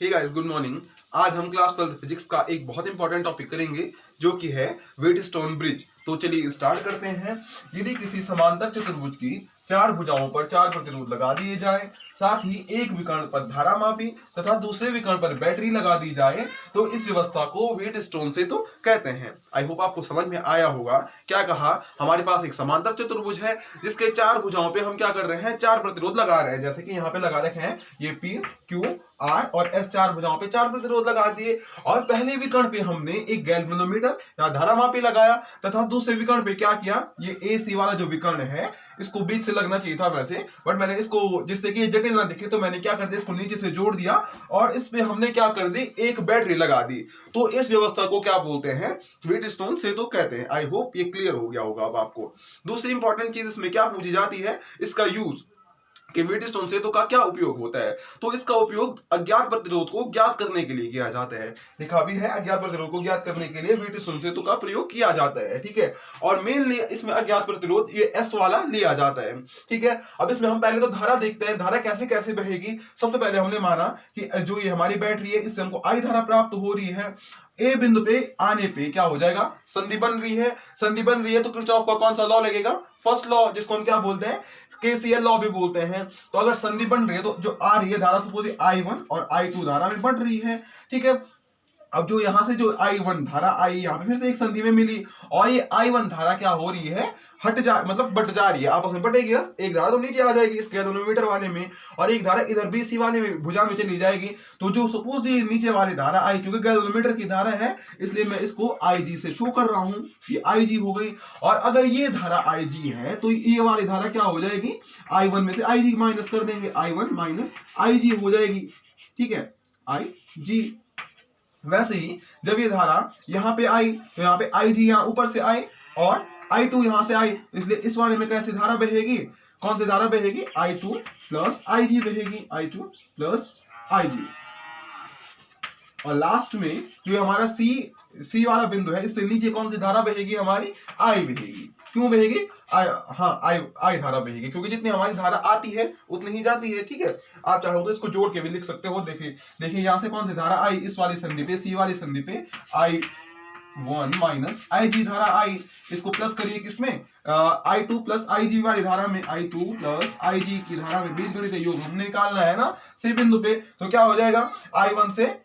Hey guys, good morning. आज हम class 12 physics का एक बहुत इंपॉर्टेंट टॉपिक करेंगे जो कि है व्हीटस्टोन ब्रिज। तो चलिए स्टार्ट करते हैं। यदि किसी समांतर चतुर्भुज की चार भुजाओं पर चार प्रतिरोध लगा दिए जाए, साथ ही एक विकर्ण पर धारा मापी तथा दूसरे विकर्ण पर बैटरी लगा दी जाए, तो इस व्यवस्था को व्हीटस्टोन से तो कहते हैं। आई होप आपको समझ में आया होगा। क्या कहा, हमारे पास एक समांतर चतुर्भुज है जिसके चार भुजाओं पे हम क्या कर रहे हैं, चार प्रतिरोध लगा रहे हैं। जैसे कि यहाँ पे लगा रखे हैं ये पी, क्यू, आर और एस, चार भुजाओं पे चार प्रतिरोध लगा दिए। और पहले विकर्ण पे हमने एक गैल्वेनोमीटर या धारामापी लगाया तथा दूसरे विकर्ण पे क्या किया, ये ए सी वाला जो विकर्ण है इसको बीच से लगना चाहिए था वैसे, बट मैंने इसको जिससे कि ये जटिल ना दिखे तो मैंने क्या कर दिया, इसको नीचे से जोड़ दिया और इस पे हमने क्या कर दी, एक बैटरी लगा दी। तो इस व्यवस्था को क्या बोलते हैं, व्हीटस्टोन से तो कहते हैं। आई होप ये क्लियर हो गया होगा अब आपको। दूसरी इंपॉर्टेंट चीज इसमें क्या पूछी जाती है, इसका यूज कि व्हीटस्टोन सेतु का क्या उपयोग होता है। तो इसका उपयोग अज्ञात प्रतिरोध को ज्ञात करने के लिए किया जाता है। लिखा भी है, अज्ञात प्रतिरोध को ज्ञात करने के लिए व्हीटस्टोन सेतु का प्रयोग किया जाता है। ठीक है, और मेनली इसमें अज्ञात प्रतिरोध ये एस वाला लिया जाता है। ठीक है, अब इसमें हम पहले तो धारा देखते हैं, धारा कैसे कैसे बहेगी। सबसे पहले हमने माना कि जो ये हमारी बैटरी है इससे हमको आई धारा प्राप्त हो रही है। ए बिंदु पे आने पे क्या हो जाएगा, संधि बन रही है। संधि बन रही है तो किरचॉफ का कौन सा लॉ लगेगा, फर्स्ट लॉ, जिसको हम क्या बोलते हैं, केसीएल लॉ भी बोलते हैं। तो अगर संधि बन रही है तो जो आ रही है धारा, सपोज I1 और I2 धारा में बढ़ रही है। ठीक है, अब जो यहां से जो I1 धारा आई, यहां पे फिर से एक संधि में मिली और ये I1 धारा क्या हो रही है, हट जा मतलब बट जा रही है, आपस में बटेगी ना। एक धारा तो नीचे आ जाएगी इस गैल्वेनोमीटर वाले में और एक धारा इधर बीसी वाले में भुजा में चली जाएगी। तो जो सपोज ये नीचे वाली धारा आई, क्योंकि गैल्वेनोमीटर की धारा है इसलिए मैं इसको IG से शो कर रहा हूं, ये IG हो गई। और अगर ये धारा IG है तो ये वाली धारा क्या हो जाएगी, I1 में से IG माइनस कर देंगे, I1 माइनस IG हो जाएगी। ठीक है, IG। वैसे ही जब ये धारा यहां पे आई तो यहाँ पे IG यहां ऊपर से आई और I2 यहां से आई, इसलिए इस वाले में कैसी धारा बहेगी, कौन सी धारा बहेगी, I2 प्लस IG बहेगी, I2 प्लस IG। और लास्ट में जो हमारा सी वाला बिंदु है इससे नीचे कौन सी धारा बहेगी, हमारी आई बहेगी। क्यों बहेगी, आई धारा बहेगी, क्योंकि जितनी हमारी धारा आती है उतनी ही जाती है। ठीक है, आप चाहो तो इसको जोड़ के भी लिख सकते हो। देखिए यहां से कौन सी धारा आई, इस वाली संधि पे, सी वाली संधि पे I1 माइनस IG धारा आई, इसको प्लस करिए किसमें, I2 प्लस IG वाली धारा में, I2 प्लस IG की धारा में बीजगणित योग हमने निकालना है ना सी बिंदु पे। तो क्या हो जाएगा, I1 से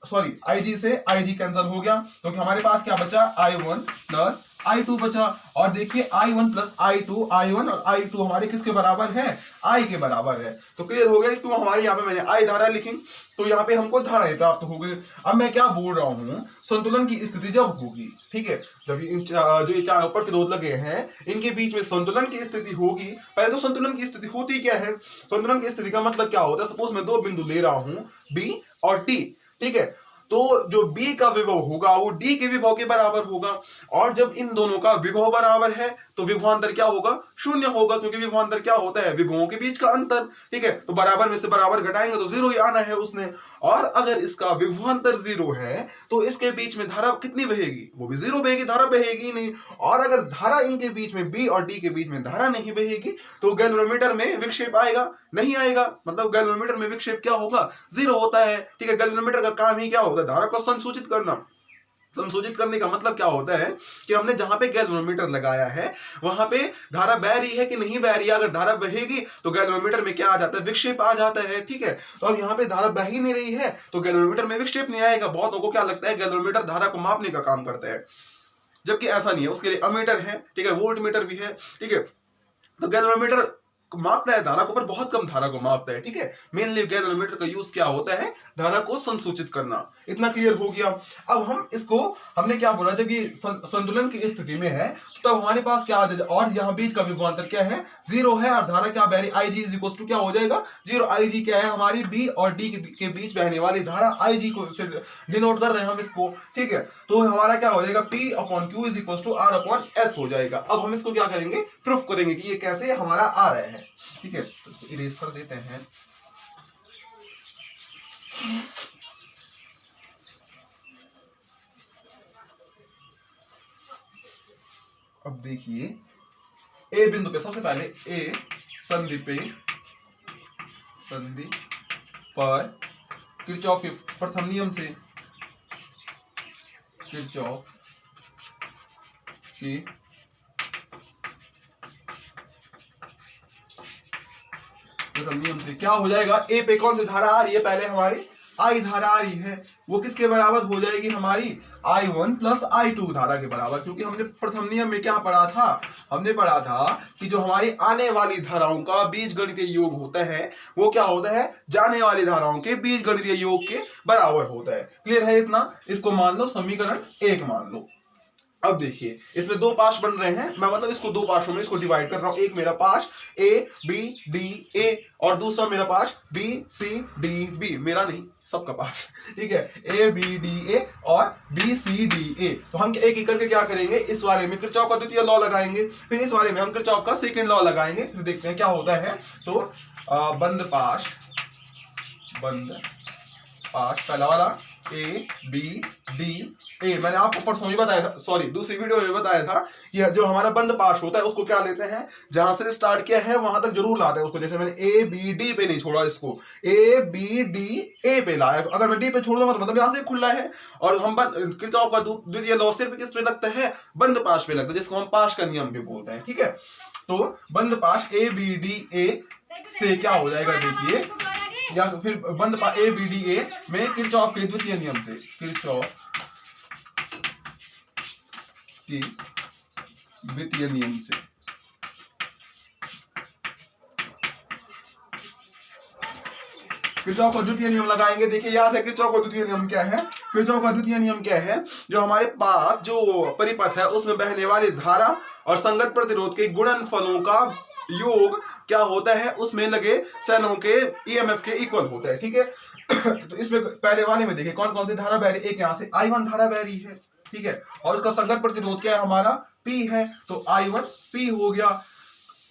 सॉरी IG से IG कैंसिल हो गया, तो हमारे पास क्या बचा, I1 प्लस I2 बचा। और देखिए I1 प्लस I1 और I2 हमारे किसके बराबर है, I के बराबर है। तो क्लियर हो गया, क्यों हमारे यहाँ पे मैंने I धारा लिखी तो यहाँ पे हमको धारा प्राप्त हो गई। अब मैं क्या बोल रहा हूँ, संतुलन की स्थिति जब होगी, ठीक है, जब जो ये चारों प्रतिरोध लगे हैं इनके बीच में संतुलन की स्थिति होगी। पहले तो संतुलन की स्थिति होती क्या है, संतुलन की स्थिति का मतलब क्या होता है, सपोज मैं दो बिंदु ले रहा हूं B और T। ठीक है, तो जो B का विभव होगा वो D के विभव के बराबर होगा, और जब इन दोनों का विभव बराबर है तो विभवांतर क्या होगा, शून्य होगा, क्योंकि विभवांतर क्या होता है, विभवों के बीच का अंतर। ठीक है, तो बराबर में से बराबर घटाएंगे तो जीरो ही आना है उसने। और अगर इसका विभवांतर जीरो है तो इसके बीच में धारा कितनी बहेगी, वो भी जीरो बहेगी, धारा बहेगी नहीं। और अगर धारा इनके बीच में B और D के बीच में धारा नहीं बहेगी तो गैल्वेनोमीटर में विक्षेप आएगा, नहीं आएगा, मतलब गैल्वेनोमीटर में विक्षेप क्या होगा, जीरो होता है। ठीक है, गैल्वेनोमीटर का काम ही क्या होता है, धारा को संसूचित करना। संशोधित करने का मतलब क्या होता है कि हमने जहां पे गैल्वेनोमीटर लगाया है वहां पे धारा बह रही है कि नहीं बह रही है। अगर धारा बहेगी तो गैल्वेनोमीटर में क्या आ जाता है, विक्षेप आ जाता है। ठीक है, तो अब यहाँ पे धारा बह ही नहीं रही है तो गैल्वेनोमीटर में विक्षेप नहीं आएगा। बहुत लोगों को क्या लगता है, गैल्वेनोमीटर धारा को मापने का काम करता है, जबकि ऐसा नहीं है। उसके लिए अमीटर है, ठीक है, वोल्ट मीटर भी है। ठीक है, तो गैल्वेनोमीटर मापता है धारा को, पर बहुत कम धारा को मापता है। ठीक है, मेनली गैल्वेनोमीटर का यूज क्या होता है, धारा को संसूचित करना। इतना क्लियर हो गया। अब हम इसको, हमने क्या बोला, जब ये संतुलन की स्थिति में है तो तब हमारे पास क्या आ जाएगा, और यहाँ बीच का विभवांतर क्या है, जीरो है, और धारा क्या बह रही, IG इज इक्वल टू क्या हो जाएगा, जीरो। IG क्या है, हमारी B और D के बीच बहने वाली धारा IG को डिनोट कर रहे हैं हम इसको। ठीक है, तो हमारा क्या हो जाएगा, P upon Q is equal to R upon S हो जाएगा। अब हम इसको क्या करेंगे, प्रूफ करेंगे कि ये कैसे हमारा आ रहा है। ठीक है, तो इसको इरेज कर देते हैं। अब देखिए ए बिंदु पे, सबसे पहले ए संधि पे, संधि पर किरचॉफ के प्रथम नियम से, किरचॉफ के प्रथम नियम से क्या हो जाएगा, ए पे कौन सी धारा आ रही है, पहले हमारी आई धारा आ रही है, वो किसके बराबर हो जाएगी, हमारी I1 प्लस I2 धारा के बराबर। क्योंकि हमने प्रथम नियम में क्या पढ़ा था, हमने पढ़ा था कि जो हमारी आने वाली धाराओं का बीजगणितीय योग होता है वो क्या होता है, जाने वाली धाराओं के बीजगणितीय योग के बराबर होता है। क्लियर है इतना, इसको मान लो समीकरण 1 मान लो। अब देखिए इसमें दो पार्ट बन रहे हैं, मैं मतलब इसको दो पार्टों में इसको डिवाइड कर रहा हूं। एक मेरा part A B D A और दूसरा मेरा part B C D B, मेरा नहीं सबका पार्ट, ठीक है, A B D A और B C D A। तो हम एक एक करके क्या करेंगे, इस वाले में किरचॉफ का द्वितीय लॉ लगाएंगे, फिर इस वाले में हम किरचॉफ का सेकंड लॉ लगाएंगे, फिर देखते हैं क्या होता है। तो बंद पार्ट पहला वाला A B D A, मैंने आपको परसों ही बताया था, सॉरी दूसरी वीडियो में बताया था कि जो हमारा बंद पाश होता है उसको क्या लेते हैं, जहां से स्टार्ट किया है वहां तक जरूर लाते हैं उसको। जैसे मैंने A B D पे नहीं छोड़ा, इसको A B D A पे लाया, अगर मैं D पे छोड़ दूंगा तो मतलब यहां से खुला है। और हम किरचॉफ का द्वितीय लॉ सिर्फ किस पे लगता है, बंद पाश पे लगता है, जिसको हम पाश का नियम भी बोलते हैं, ठीक है। तो बंद पाश A B D A से क्या हो जाएगा, देखिए, या फिर बंद A B D A में किरचॉफ के द्वितीय नियम से, किरचॉफ के द्वितीय नियम से किरचॉफ का द्वितीय नियम लगाएंगे। देखिए याद है किरचॉफ का द्वितीय नियम क्या है, किरचॉफ का द्वितीय नियम क्या है, जो हमारे पास जो परिपथ है उसमें बहने वाली धारा और संगत प्रतिरोध के गुणनफलों का योग क्या होता है, उसमें लगे सेलों के ईएमएफ के इक्वल होता है, ठीक है। तो इसमें पहले वाले में देखिए कौन कौन सी धारा बह रही है, एक यहाँ से I1 धारा बह रही है, ठीक है, और उसका संगत प्रतिरोध क्या है, हमारा P है, तो I1 P हो गया,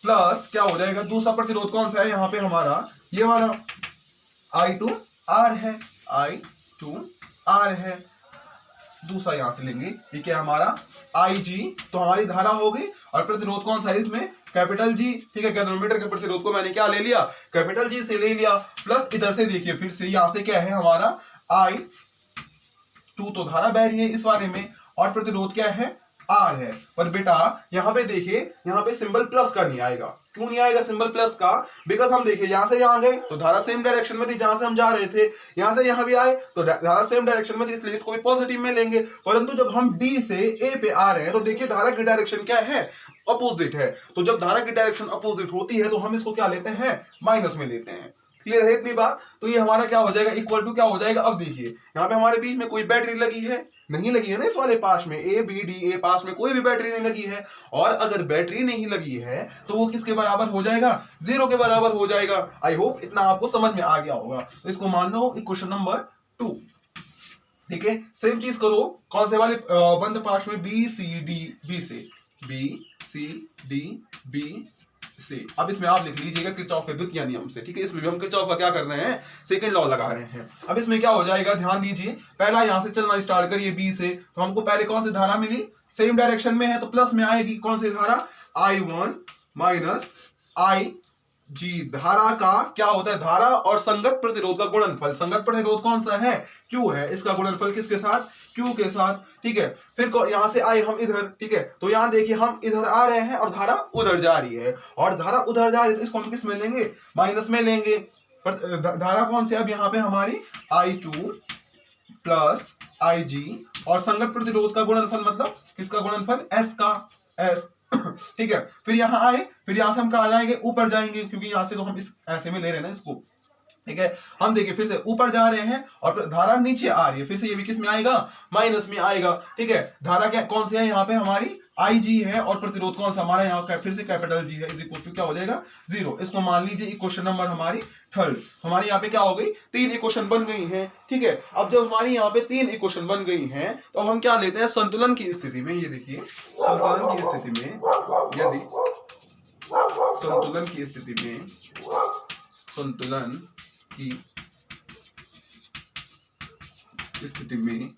प्लस क्या हो जाएगा, दूसरा प्रतिरोध कौन सा है यहाँ पे हमारा, ये वाला I2 R है, I2 R है, दूसरा यहां से लेंगे, ये क्या हमारा IG, तो हमारी धारा हो गई, और प्रतिरोध कौन सा है इसमें, कैपिटल G, ठीक है। गैल्वेनोमीटर के प्रतिरोध को मैंने क्या ले लिया, कैपिटल G से ले लिया, प्लस इधर से देखिए फिर से यहां से क्या है हमारा I2, तो धारा बह रही है इस वाले में, और प्रतिरोध क्या है, R है। पर बेटा यहाँ पे देखिए, यहाँ पे सिंबल प्लस का नहीं आएगा, क्यों नहीं आएगा सिंबल प्लस का, बिकॉज हम देखिए यहां से यहां गए तो धारा सेम डायरेक्शन में थी जहां से हम जा रहे थे, यहां से यहां भी आए तो धारा सेम डायरेक्शन में थी, इसलिए इसको भी पॉजिटिव में लेंगे। परंतु जब हम D से A पे आ रहे हैं तो देखिए धारा की डायरेक्शन क्या है, अपोजिट है, तो जब धारा की डायरेक्शन अपोजिट होती है तो हम इसको क्या लेते हैं, माइनस में लेते हैं। क्लियर है इतनी बात, तो ये हमारा क्या हो जाएगा, इक्वल टू क्या हो जाएगा, अब देखिए यहाँ पे हमारे बीच में कोई बैटरी लगी है, नहीं लगी है ना, इस वाले पास में A B D A पास में कोई भी बैटरी नहीं लगी है, और अगर बैटरी नहीं लगी है तो वो किसके बराबर हो जाएगा, 0 के बराबर हो जाएगा। आई होप इतना आपको समझ में आ गया होगा। तो इसको मान लो इक्वेशन नंबर 2, ठीक है। सेम चीज करो कौन से वाले बंद पार्ट में, B C D B से। अब इसमें आप लिख लीजिएगा किरचॉफ के द्वितीय नियम से, ठीक है। इसमें भी हम किरचॉफ का क्या कर रहे हैं, सेकंड लॉ लगा रहे हैं। अब इसमें क्या हो जाएगा, ध्यान दीजिए, पहला यहां से चलना स्टार्ट करिए B से, तो हमको पहले कौन सी धारा मिली, सेम डायरेक्शन में है तो प्लस में आएगी, कौन सी धारा, I1 माइनस IG। धारा का क्या होता है, धारा और संगत प्रतिरोध का गुणनफल, संगत प्रतिरोध कौन सा है, Q है, इसका गुणनफल किसके साथ, Q के साथ, ठीक है। फिर यहां से आए हम इधर, ठीक है, तो यहां देखिए हम इधर आ रहे हैं और धारा उधर जा रही है, और धारा उधर जा रही है तो इसको हम किस में लेंगे, माइनस में लेंगे। पर धारा कौन सी, अब यहाँ पे हमारी I2 प्लस IG, और संगत प्रतिरोध का गुणनफल मतलब किसका गुणनफल, S का, S, ठीक है। फिर यहां आए, फिर यहां से हम कहा जाएंगे, ऊपर जाएंगे, क्योंकि यहां से तो हम इस ऐसे में ले रहे हैं ना इसको, ठीक है। हम देखिए फिर से ऊपर जा रहे हैं और धारा नीचे आ रही है, फिर से ये भी किस में आएगा, माइनस में आएगा, ठीक है। धारा क्या कौन सी है यहाँ पे हमारी IG है, और प्रतिरोध कौन सा हमारा यहाँ फिर से कैपिटल G है, इज इक्वल टू क्या हो जाएगा, 0। इसको मान लीजिए इक्वेशन नंबर हमारी 3। हमारी यहाँ पे क्या हो गई, 3 इक्वेशन बन गई हैं, ठीक है। अब जब हमारी यहाँ पे 3 इक्वेशन बन गई हैं तो अब हम क्या लेते हैं, संतुलन की स्थिति में, ये देखिए संतुलन की स्थिति में, यदि संतुलन की स्थिति में, संतुलन की स्थिति में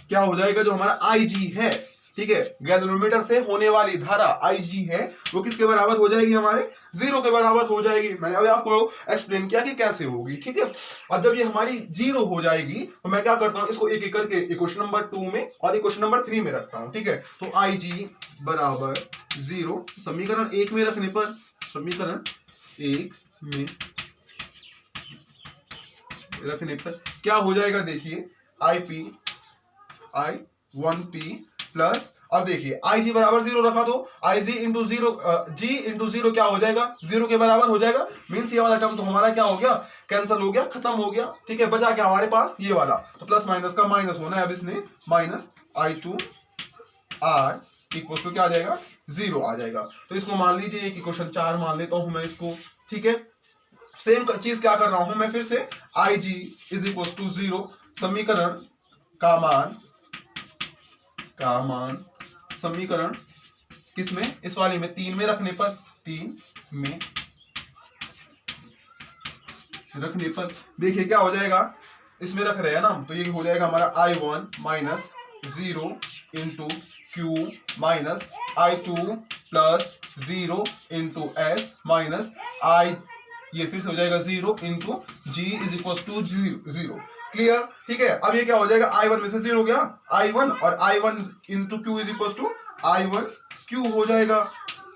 क्या हो जाएगा, जो हमारा IG है, ठीक है, गैल्वेनोमीटर से होने वाली धारा IG है, वो किसके बराबर हो जाएगी, हमारे जीरो के बराबर हो जाएगी। मैंने अभी आपको एक्सप्लेन किया कि कैसे होगी, ठीक है। अब जब ये हमारी जीरो हो जाएगी तो मैं क्या करता हूँ, इसको एक एक करके इक्वेशन नंबर 2 में और इक्वेशन नंबर 3 में रखता हूँ, ठीक है। तो आई जी बराबर 0 समीकरण 1 में रखने पर, समीकरण 1 में रखने पर क्या हो जाएगा, देखिए I1P प्लस, अब देखिए आई जी बराबर 0 रखा तो आई जी इंटू जीरो, जी इंटू जीरो क्या हो जाएगा, 0 के बराबर हो जाएगा। मीन्स ये वाला टर्म तो हमारा क्या हो गया, कैंसिल हो गया, खत्म हो गया, ठीक है। बचा क्या हमारे पास ये वाला, तो प्लस माइनस का माइनस होना है। अब इसमें माइनस I2R इक्वल टू क्या आ जाएगा, 0 आ जाएगा। तो इसको मान लीजिए कि क्वेश्चन 4 मान लेता हूं मैं इसको, ठीक है। सेम चीज क्या कर रहा हूं मैं फिर से, आई जी इज इक्वल टू 0 समीकरण का मान समीकरण किसमें, इस वाली में 3 में रखने पर, 3 में रखने पर देखिए क्या हो जाएगा, इसमें रख रहे हैं ना, तो ये हो जाएगा हमारा I1 minus 0 into Q minus I2 plus 0 into S minus I, ये फिर से हो जाएगा 0 into G is equal to 0। Clear, ठीक है। अब ये क्या हो जाएगा, I1 में से 0 गया, I1 और I1 into Q is equal to I1 Q हो जाएगा,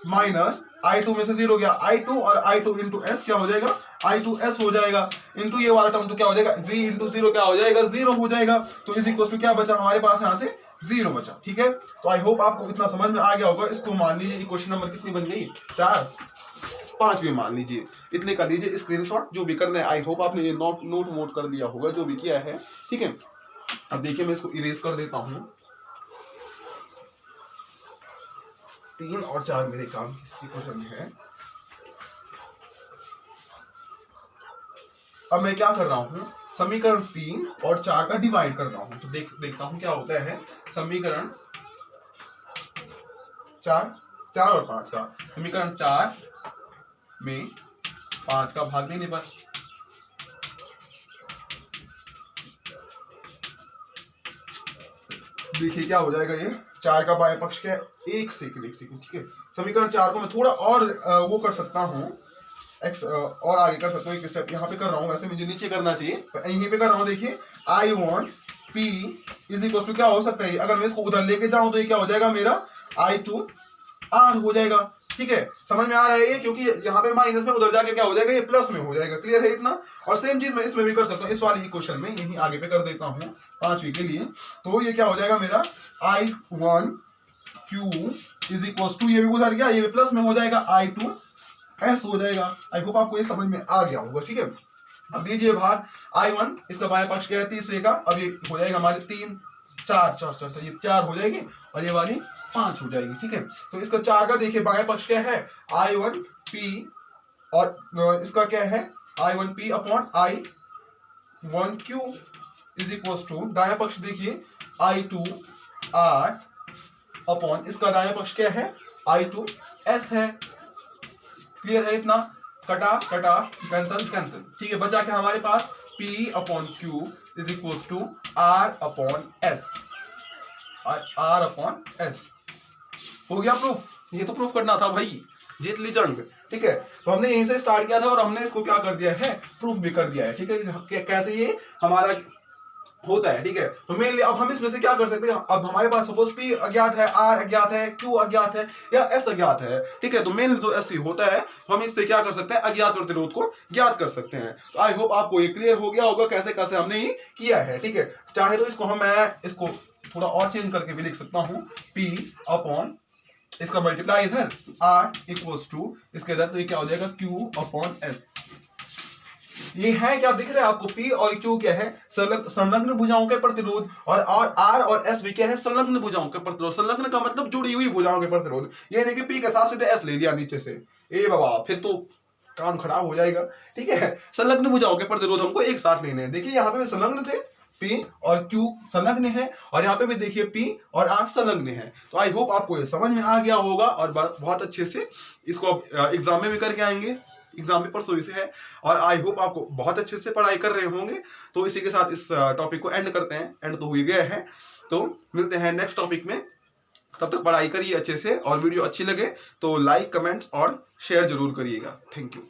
माइनस I2 में से 0 गया, I2 और I2 इंटू एस क्या हो जाएगा, I2S हो जाएगा, इंटू ये वाला टर्म तो क्या हो जाएगा, G इंटू 0 क्या हो जाएगा, 0 हो जाएगा। तो इज इक्वल टू क्या बचा हमारे पास यहाँ से, 0 बचा, ठीक है। तो आई होप आपको इतना समझ में आ गया होगा। इसको मान लीजिए क्वेश्चन नंबर कितनी बन गई, 4, 5वीं मान लीजिए, इतने कर लीजिए स्क्रीनशॉट, जो भी करना है। आई होप आपने ये नोट कर लिया होगा जो भी किया है, ठीक है। अब देखिए मैं इसको इरेज कर देता हूं, 3 और 4 मेरे काम की क्वेश्चन है। अब मैं क्या कर रहा हूं, समीकरण 3 और 4 का डिवाइड कर रहा हूं, तो देखता हूं क्या होता है। समीकरण 4 और 5 का, समीकरण 4 में 5 का भाग देने पर, देखिए क्या हो जाएगा, ये 4 का बाएं पक्ष क्या है, एक सेकंड, ठीक है। समीकरण 4 को मैं थोड़ा और वो कर सकता हूँ, एक्स और आगे कर सकता हूँ, एक स्टेप यहाँ पे कर रहा हूँ, वैसे मुझे नीचे करना चाहिए, यहीं पे कर रहा हूँ। देखिए I1P इज इक्वल टू क्या हो सकता है, अगर मैं इसको उधर लेके जाऊं तो ये क्या हो जाएगा मेरा I2R हो जाएगा, ठीक है। समझ में आ रहा है ये, क्योंकि यहाँ पे माइनस में, उधर जाके क्या हो जाएगा, ये प्लस में हो जाएगा। क्लियर है इतना। और सेम चीज मैं इसमें भी कर सकता हूँ, इस वाली क्वेश्चन में यही आगे पे कर देता हूँ 5वीं के लिए। तो ये क्या हो जाएगा मेरा I1Q इज इक्वल टू, ये भी उधर गया, ये भी प्लस में हो जाएगा, I2S हो जाएगा। आई होप आपको ये समझ में आ गया होगा, ठीक है। अब दीजिए भाग I1, इसका बाएं पक्ष क्या है, तीसरे का, अब ये हो जाएगा हमारे 3, 4, ये 4 हो जाएगी और ये वाली 5 हो जाएगी, ठीक है। तो इसका 4 का देखिए बाएं पक्ष क्या है, I1P, और इसका क्या है, I1P upon I1Q is equal to, दाएं पक्ष देखिए I2R अपॉन, इसका दाएं पक्ष क्या है, I2S है। क्लियर है इतना, कटा कैंसिल, ठीक है। बचा क्या हमारे पास, P upon Q is equal to R upon S। हो गया प्रूफ, ये तो प्रूफ करना था भाई, जीत ली जंग, ठीक है। तो हमने यहीं से स्टार्ट किया था और हमने इसको क्या कर दिया है, प्रूफ भी कर दिया है, ठीक है। कैसे ये हमारा होता है, ठीक है। तो मेनली अब हम इसमें से क्या कर सकते हैं, अब हमारे पास सपोज P अज्ञात है, R अज्ञात है, Q अज्ञात है या S अज्ञात है, ठीक है। तो मेनली जो S होता है, हम इससे क्या कर सकते हैं, अज्ञात प्रतिरोध को ज्ञात कर सकते हैं। तो आई होप आपको ये क्लियर हो गया होगा कैसे कैसे हमने ये किया है, ठीक है। चाहे तो इसको मैं इसको थोड़ा और चेंज करके भी लिख सकता हूँ, P अपॉन इसका मल्टीप्लाई इधर R इक्वल्स टू इसके इधर, तो ये क्या हो जाएगा, Q अपॉन S। ये है क्या दिख रहा है आपको, P और Q क्या है, संलग्न भुजाओं के प्रतिरोध, और R और S भी क्या है, संलग्न भुजाओं के प्रतिरोध। संलग्न का मतलब जुड़ी हुई भुजाओं के प्रतिरोध। ये नहीं कि P के साथ सीधे S ले लिया नीचे से, ए बाबा फिर तो काम खराब हो जाएगा, ठीक है। संलग्न भुजाओं के प्रतिरोध हमको एक साथ लेने हैं। देखिए यहाँ पे संलग्न थे, P और Q संलग्न है, और यहाँ पे भी देखिए P और R संलग्न है। तो आई होप आपको ये समझ में आ गया होगा और बहुत अच्छे से इसको एग्जाम में भी करके आएंगे। एग्जाम पेपर सो इसे है, और आई होप आपको बहुत अच्छे से पढ़ाई कर रहे होंगे। तो इसी के साथ इस टॉपिक को एंड करते हैं, एंड तो हो ही गया है। तो मिलते हैं नेक्स्ट टॉपिक में, तब तक पढ़ाई करिए अच्छे से, और वीडियो अच्छी लगे तो लाइक, कमेंट्स और शेयर जरूर करिएगा। Thank you.